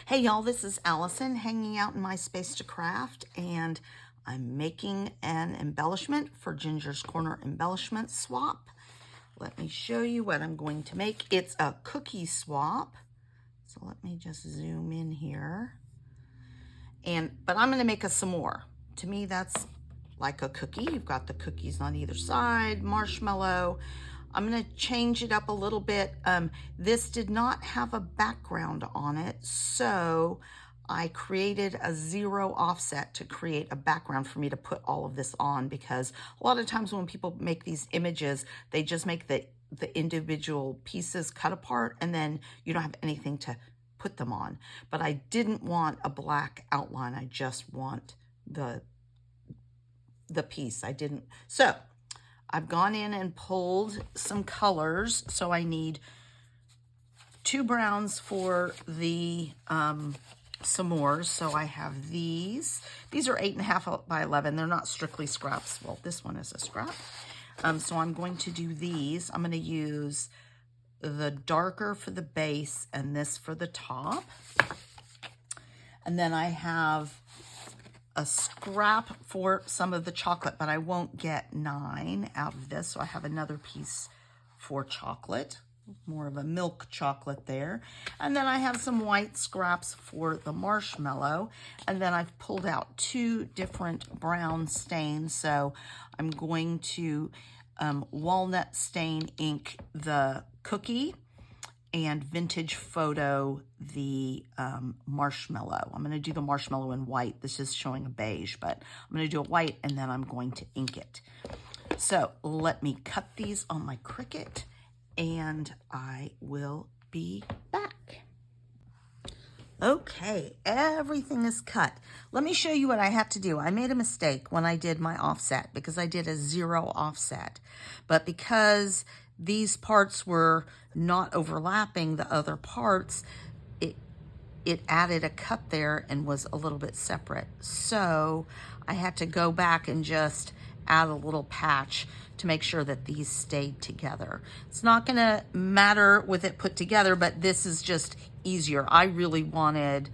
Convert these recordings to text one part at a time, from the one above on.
Hey y'all, this is Allison hanging out in my space to craft, and I'm making an embellishment for Ginger's Corner embellishment swap. Let me show you what I'm going to make. It's a cookie swap. So let me just zoom in here. But I'm going to make a s'more. To me, that's like a cookie. You've got the cookies on either side, marshmallow. I'm going to change it up a little bit. This did not have a background on it, so I created a 0 offset to create a background for me to put all of this on, because a lot of times when people make these images, they just make the individual pieces cut apart, and then you don't have anything to put them on. But I didn't want a black outline. I just want the piece. I didn't. So I've gone in and pulled some colors. So I need 2 browns for the s'mores. So I have these. These are 8.5 by 11. They're not strictly scraps. Well, this one is a scrap. So I'm going to do these. I'm going to use the darker for the base and this for the top. And then I have a scrap for some of the chocolate, but I won't get 9 out of this. So I have another piece for chocolate, more of a milk chocolate there. And then I have some white scraps for the marshmallow. And then I've pulled out 2 different brown stains. So I'm going to walnut stain ink the cookie and vintage photo the marshmallow. I'm going to do the marshmallow in white. This is showing a beige, but I'm going to do a white and then I'm going to ink it. So let me cut these on my Cricut and I will be back. Okay, everything is cut. Let me show you what I had to do. I made a mistake when I did my offset because I did a 0 offset. But because these parts were not overlapping the other parts, it added a cut there and was a little bit separate. So I had to go back and just add a little patch to make sure that these stayed together. It's not gonna matter with it put together, but this is just easier. I really wanted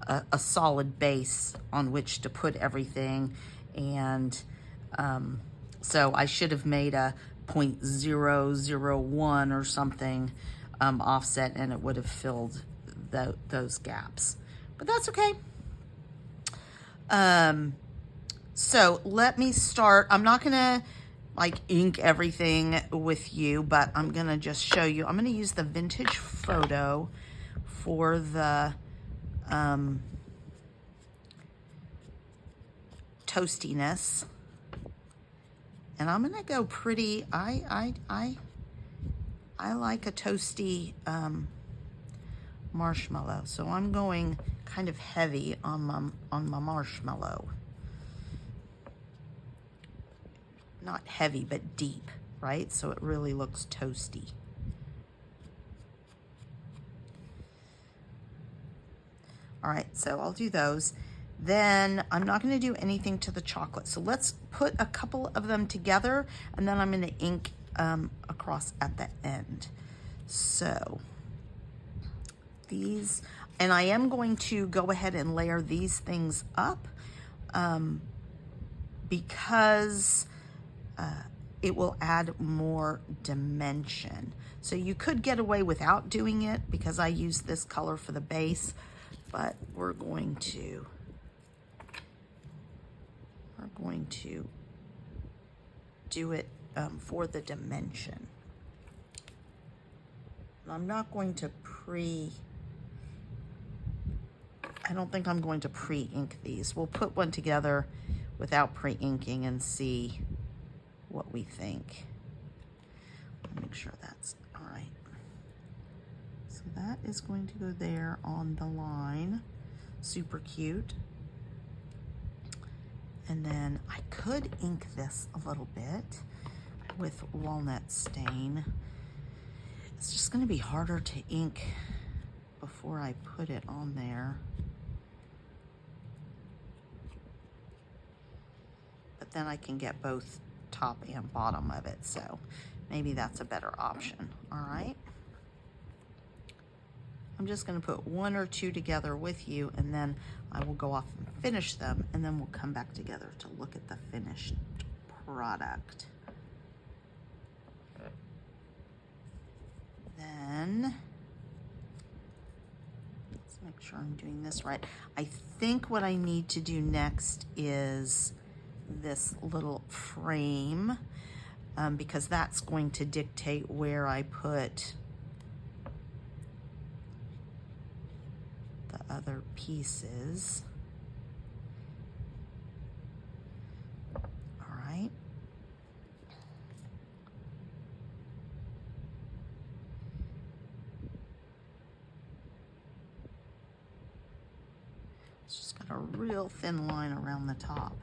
a solid base on which to put everything, and so I should have made a 0.001 or something offset, and it would have filled those gaps. But that's okay. So let me start. I'm not gonna like ink everything with you, but I'm gonna just show you. I'm gonna use the vintage photo for the toastiness. And I'm gonna go pretty. I like a toasty marshmallow, so I'm going kind of heavy on my marshmallow. Not heavy, but deep, right? So it really looks toasty. All right, so I'll do those. Then I'm not going to do anything to the chocolate. So let's put a couple of them together, and then I'm going to ink across at the end. So these, and I am going to go ahead and layer these things up because it will add more dimension. So you could get away without doing it because I used this color for the base, but we're going to do it for the dimension. I'm not going to I don't think I'm going to pre-ink these. We'll put one together without pre-inking and see what we think. Make sure that's all right. So that is going to go there on the line. Super cute. And then I could ink this a little bit with walnut stain. It's just going to be harder to ink before I put it on there. But then I can get both top and bottom of it, so maybe that's a better option. All right. I'm just going to put one or two together with you, and then I will go off and finish them, and then we'll come back together to look at the finished product. Then, let's make sure I'm doing this right. I think what I need to do next is this little frame, because that's going to dictate where I put the other pieces. All right. It's just got a real thin line around the top.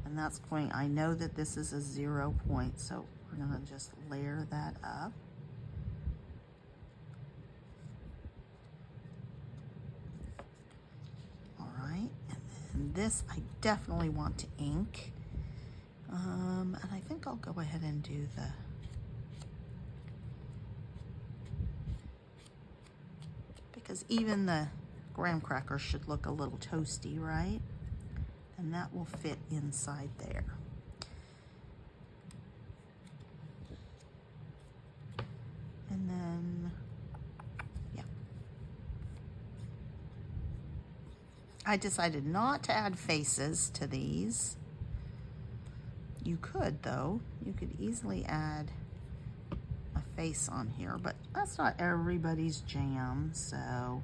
And that's going, I know that this is a 0 point, so we're gonna just layer that up. All right, and then this I definitely want to ink. And I think I'll go ahead and do the because even the graham crackers should look a little toasty, right? And that will fit inside there. And then, yeah. I decided not to add faces to these. You could, though. You could easily add a face on here, but that's not everybody's jam, so.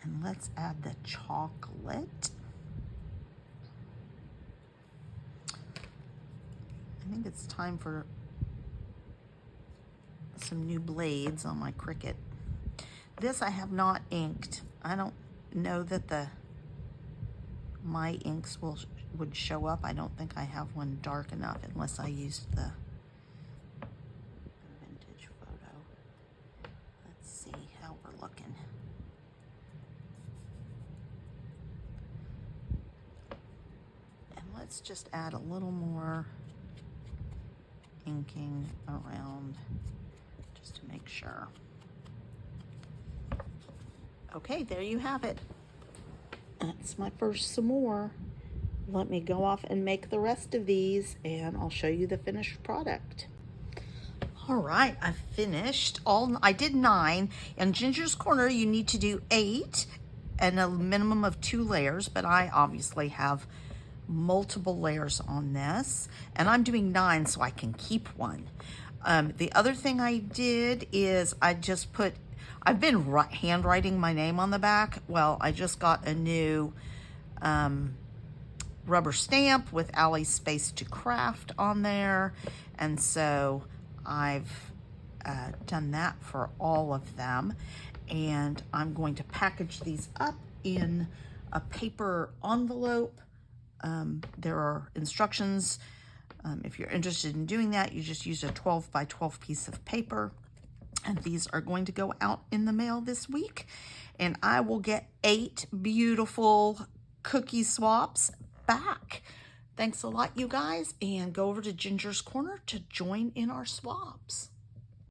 And let's add the chocolate. I think it's time for some new blades on my Cricut. This I have not inked. I don't know that my inks would show up. I don't think I have one dark enough unless I used the vintage photo. Let's see how we're looking. Let's just add a little more inking around just to make sure. Okay, there you have it. That's my first some more. Let me go off and make the rest of these, and I'll show you the finished product. All right, I finished all. I did 9. In Ginger's Corner, you need to do 8 and a minimum of 2 layers, but I obviously have multiple layers on this, and I'm doing 9 so I can keep one. The other thing I did is I've been handwriting my name on the back. Well, I just got a new rubber stamp with Allie's Space to Craft on there, and so I've done that for all of them, and I'm going to package these up in a paper envelope. There are instructions. If you're interested in doing that, you just use a 12 by 12 piece of paper, and these are going to go out in the mail this week, and I will get 8 beautiful cookie swaps back. Thanks a lot, you guys, and go over to Ginger's Corner to join in our swaps.